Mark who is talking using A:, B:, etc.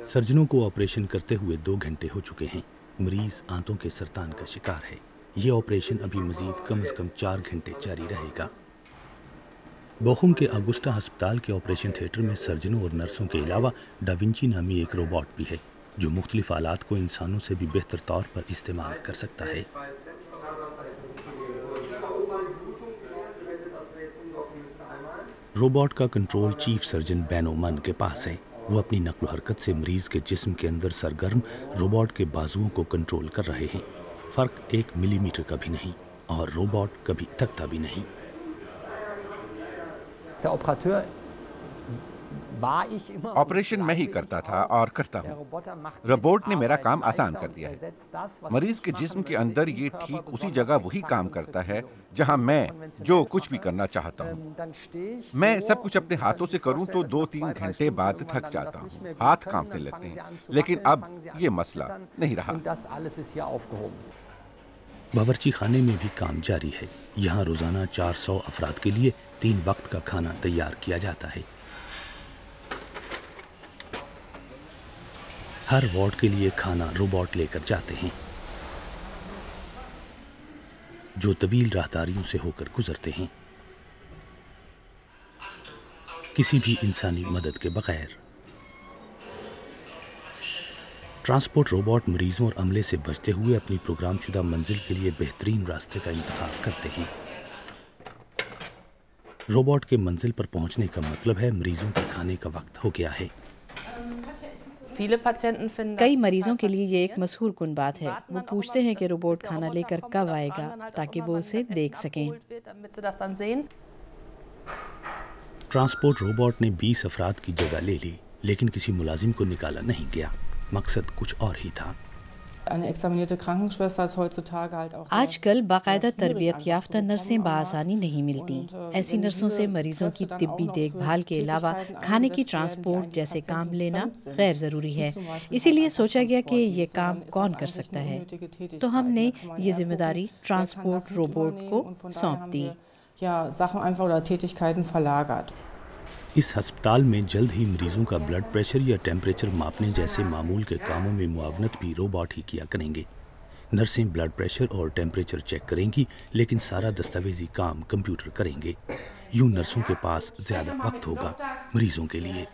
A: सर्जनों को ऑपरेशन करते हुए 2 घंटे हो चुके हैं। मरीज आंतों के सरतान का शिकार है। ये ऑपरेशन अभी मजीद कम से कम 4 घंटे जारी रहेगा। बोखुम के अगुस्टा अस्पताल के ऑपरेशन थिएटर में सर्जनों और नर्सों के अलावा डाविंची नामी एक रोबोट भी है जो मुख्तलिफ आलात को इंसानों से भी बेहतर तौर पर इस्तेमाल कर सकता है। रोबोट का कंट्रोल चीफ सर्जन बेनो मन के पास है। वो अपनी नक्ल हरकत से मरीज के जिस्म के अंदर सरगर्म रोबोट के बाजुओं को कंट्रोल कर रहे हैं। फर्क 1 मिलीमीटर का भी नहीं और रोबोट कभी थकता भी नहीं।
B: ऑपरेशन मैं ही करता था और करता हूँ। रोबोट ने मेरा काम आसान कर दिया है। मरीज के जिस्म के अंदर ये ठीक उसी जगह वही काम करता है जहाँ मैं जो कुछ भी करना चाहता हूँ। मैं सब कुछ अपने हाथों से करूँ तो 2-3 घंटे बाद थक जाता हूँ, हाथ कांपने लगते हैं, लेकिन अब ये मसला नहीं रहा।
A: बावर्ची खाने में भी काम जारी है। यहाँ रोजाना 400 अफराद के लिए 3 वक्त का खाना तैयार किया जाता है। हर वार्ड के लिए खाना रोबोट लेकर जाते हैं जो तवील राहदारियों से होकर गुजरते हैं किसी भी इंसानी मदद के बगैर। ट्रांसपोर्ट रोबोट मरीजों और अमले से बचते हुए अपनी प्रोग्राम शुदा मंजिल के लिए बेहतरीन रास्ते का इंतखाब करते हैं। रोबोट के मंजिल पर पहुंचने का मतलब है मरीजों के खाने का वक्त हो गया है।
C: कई मरीजों के लिए ये एक मशहूर कुन बात है। वो पूछते हैं कि रोबोट खाना लेकर कब आएगा ताकि वो उसे देख सकें।
A: ट्रांसपोर्ट रोबोट ने 20 अफराद की जगह ले ली, लेकिन किसी मुलाजिम को निकाला नहीं गया। मकसद कुछ और ही था।
C: आजकल बाकायदा तरबियत याफ्ता नर्सें बआसानी नहीं मिलती। ऐसी नर्सों से मरीजों की तिब्बी देखभाल के अलावा खाने की ट्रांसपोर्ट जैसे काम लेना गैर ज़रूरी है। इसीलिए सोचा गया कि ये काम कौन कर सकता है, तो हमने ये जिम्मेदारी ट्रांसपोर्ट रोबोट को सौंप दी।
A: इस अस्पताल में जल्द ही मरीजों का ब्लड प्रेशर या टेम्परेचर मापने जैसे मामूल के कामों में मुआवनत भी रोबोट ही किया करेंगे। नर्सें ब्लड प्रेशर और टेम्परेचर चेक करेंगी, लेकिन सारा दस्तावेजी काम कंप्यूटर करेंगे। यूं नर्सों के पास ज़्यादा वक्त होगा मरीजों के लिए।